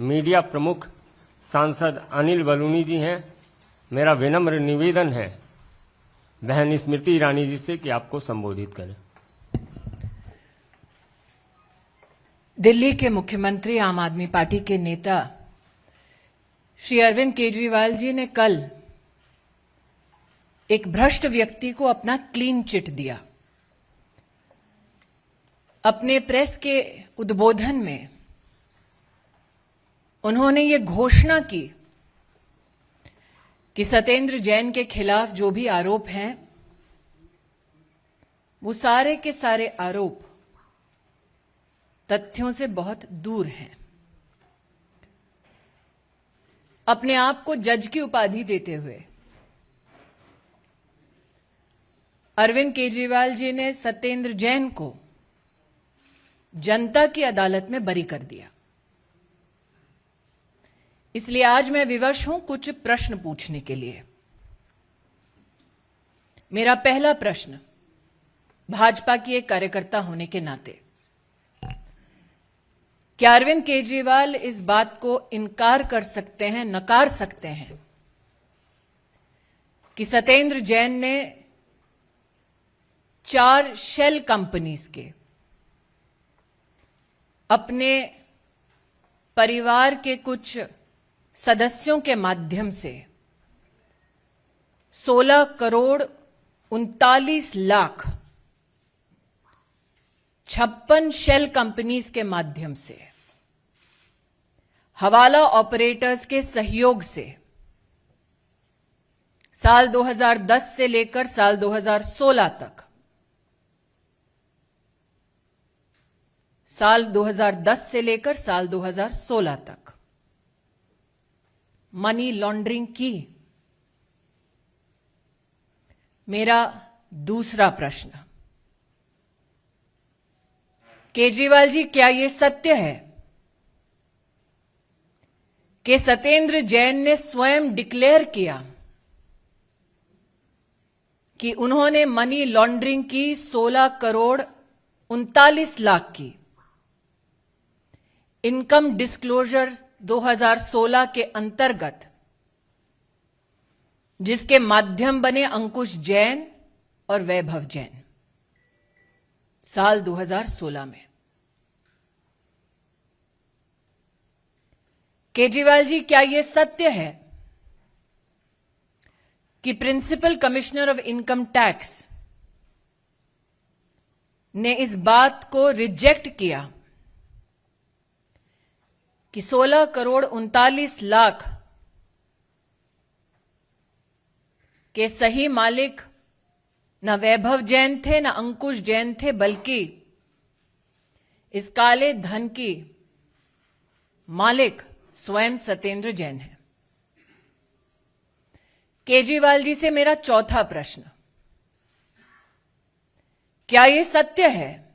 Media प्रमुख सांसद अनिल बलूनी जी हैं, मेरा विनम्र निवेदन है बहन स्मृति ईरानी जी से कि आपको संबोधित करें। दिल्ली के मुख्यमंत्री आम आदमी पार्टी के नेता श्री अरविंद केजरीवाल जी ने कल एक भ्रष्ट व्यक्ति को अपना क्लीन चिट दिया। अपने प्रेस के उद्बोधन में उन्होंने ये घोषणा की कि सत्येंद्र जैन के खिलाफ जो भी आरोप हैं वो सारे के सारे आरोप तथ्यों से बहुत दूर हैं। अपने आप को जज की उपाधि देते हुए अरविंद केजरीवाल जी ने सत्येंद्र जैन को जनता की अदालत में बरी कर दिया। इसलिए आज मैं विवश हूं कुछ प्रश्न पूछने के लिए। मेरा पहला प्रश्न भाजपा की एक कार्यकर्ता होने के नाते, क्या अरविंद केजरीवाल इस बात को इनकार कर सकते हैं, नकार सकते हैं कि सत्येंद्र जैन ने 4 शेल कंपनीज के अपने परिवार के कुछ सदस्यों के माध्यम से 16 करोड़ 39 लाख 56 शेल कंपनीज के माध्यम से हवाला ऑपरेटर्स के सहयोग से साल 2010 से लेकर साल 2016 तक, साल 2010 से लेकर साल 2016 तक मनी लॉन्ड्रिंग की? मेरा दूसरा प्रश्न, केजरीवाल जी, क्या यह सत्य है कि सत्येंद्र जैन ने स्वयं डिक्लेयर किया कि उन्होंने मनी लॉन्ड्रिंग की 16 करोड़ 39 लाख की इनकम डिस्क्लोजर 2016 के अंतर्गत, जिसके माध्यम बने अंकुश जैन और वैभव जैन साल 2016 में? केजरीवाल जी, क्या यह सत्य है कि principal commissioner of income tax ने इस बात को रिजेक्ट किया कि 16 करोड़ 39 लाख के सही मालिक न वैभव जैन थे, न अंकुश जैन थे, बल्कि इस काले धन की मालिक स्वयं सत्येंद्र जैन है? केजरीवाल जी से मेरा चौथा प्रश्न, क्या यह सत्य है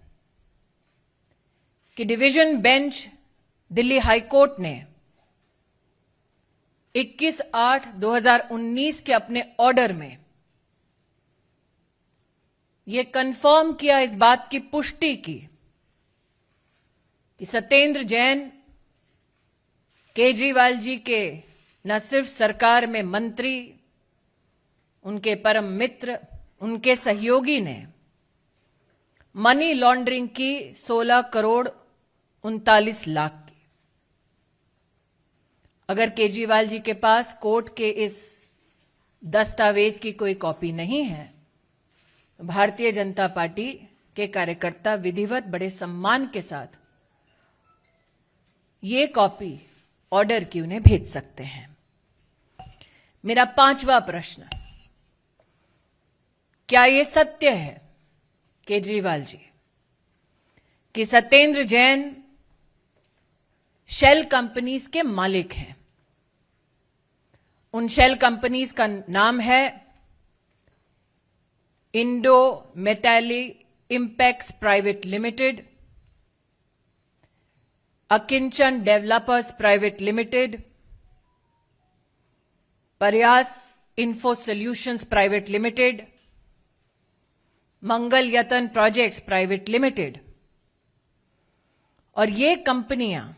कि डिवीजन बेंच दिल्ली हाईकोर्ट ने 21/8/2019 के अपने ऑर्डर में यह कंफर्म किया, इस बात की पुष्टि की कि सत्येंद्र जैन केजरीवाल जी के न सिर्फ सरकार में मंत्री, उनके परम मित्र, उनके सहयोगी ने मनी लॉन्ड्रिंग की 16 करोड़ 39 लाख की? अगर केजरीवाल जी के पास कोर्ट के इस दस्तावेज की कोई कॉपी नहीं है, भारतीय जनता पार्टी के कार्यकर्ता विधिवत बड़े सम्मान के साथ ये कॉपी ऑर्डर की उन्हें भेज सकते हैं। मेरा पांचवा प्रश्न, क्या यह सत्य है केजरीवाल जी कि सत्येंद्र जैन शेल कंपनीज के मालिक हैं? उन शेल कंपनीज का नाम है इंडो मेटाली impex private limited, Akinchan developers private limited, Prayas info solutions private limited, Mangal Yatan projects private limited. और ये कंपनियां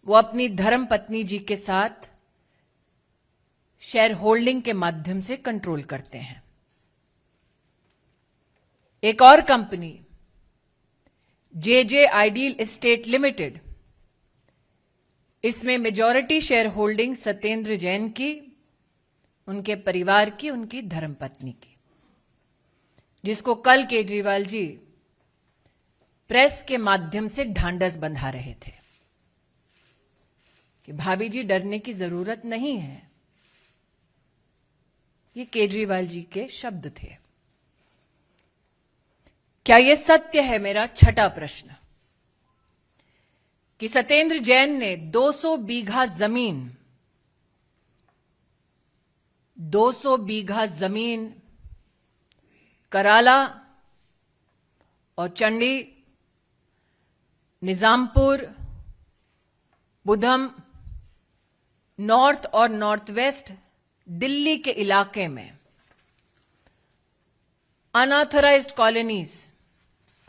वो अपनी धर्मपत्नी जी के साथ शेयर होल्डिंग के माध्यम से कंट्रोल करते हैं। एक और company JJ ideal estate limited, इसमें majority share holding Satyendra Jain की, उनके परिवार की, उनकी धर्मपत्नी की, जिसको कल केजरीवाल जी प्रेस के माध्यम से ढांढस बंधा रहे थे कि भाभी जी डरने की जरूरत नहीं है। ये केजरीवाल जी के शब्द थे। क्या यह सत्य है, मेरा छठा प्रश्न, कि सत्येंद्र जैन ने 200 बीघा जमीन कराला और चंडी, निजामपुर, बुधम, नॉर्थ और नॉर्थ वेस्ट दिल्ली के इलाके में अनऑथराइज्ड कॉलोनीज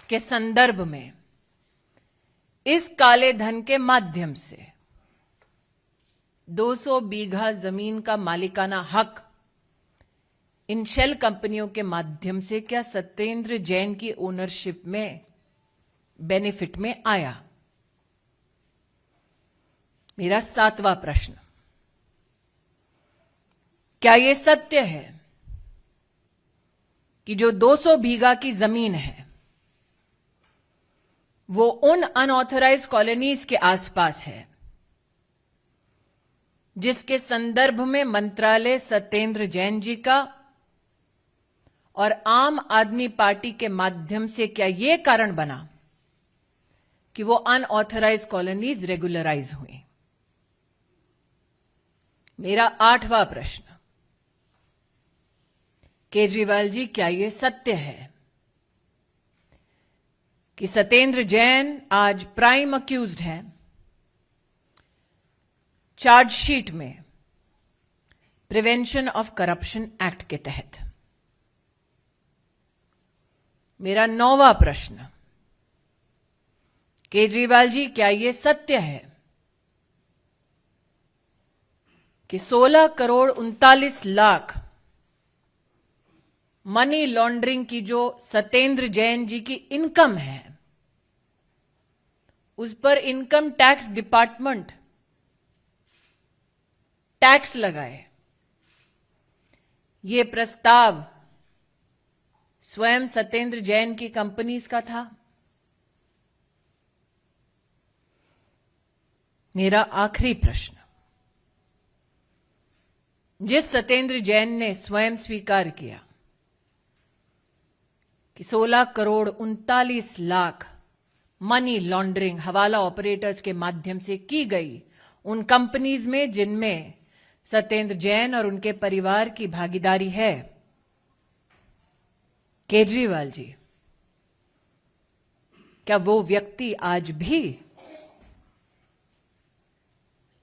के संदर्भ में इस काले धन के माध्यम से 200 बीघा जमीन का मालिकाना हक इन शेल कंपनियों के माध्यम से क्या सत्येंद्र जैन की ओनरशिप में, बेनिफिट में आया? मेरा सातवां प्रश्न, क्या यह सत्य है कि जो 200 बीघा की जमीन है वो उन अनऑथराइज्ड कॉलोनीज के आसपास है जिसके संदर्भ में मंत्रालय सत्येंद्र जैन जी का और आम आदमी पार्टी के माध्यम से क्या यह कारण बना कि वो अनऑथराइज्ड कॉलोनीज रेगुलराइज हुई? मेरा आठवां प्रश्न, केजरीवाल जी क्या यह सत्य है कि सत्येंद्र जैन आज प्राइम अक्यूज्ड हैं चार्जशीट में प्रिवेंशन ऑफ करप्शन एक्ट के तहत? मेरा नौवां प्रश्न, केजरीवाल जी क्या यह सत्य है कि 16 करोड़ 39 लाख मनी लॉन्ड्रिंग की जो सत्येंद्र जैन जी की इनकम है उस पर इनकम टैक्स डिपार्टमेंट टैक्स लगाए? यह प्रस्ताव स्वयं सत्येंद्र जैन की कंपनीज का था? मेरा आखिरी प्रश्न, जिस सत्येंद्र जैन ने स्वयं स्वीकार किया कि 16 करोड़ 39 लाख मनी लॉन्ड्रिंग हवाला ऑपरेटर्स के माध्यम से की गई उन कंपनीज में जिनमें सत्येंद्र जैन और उनके परिवार की भागीदारी है, केजरीवाल जी क्या वो व्यक्ति आज भी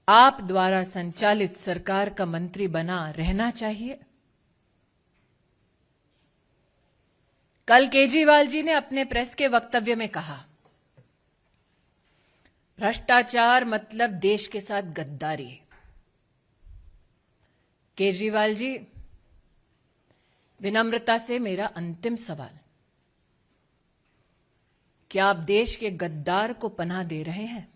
आप द्वारा संचालित सरकार का मंत्री बना रहना चाहिए? कल केजरीवाल जी ने अपने प्रेस के वक्तव्य में कहा, भ्रष्टाचार मतलब देश के साथ गद्दारी। केजरीवाल जी, विनम्रता से मेरा अंतिम सवाल, क्या आप देश के गद्दार को पनाह दे रहे हैं?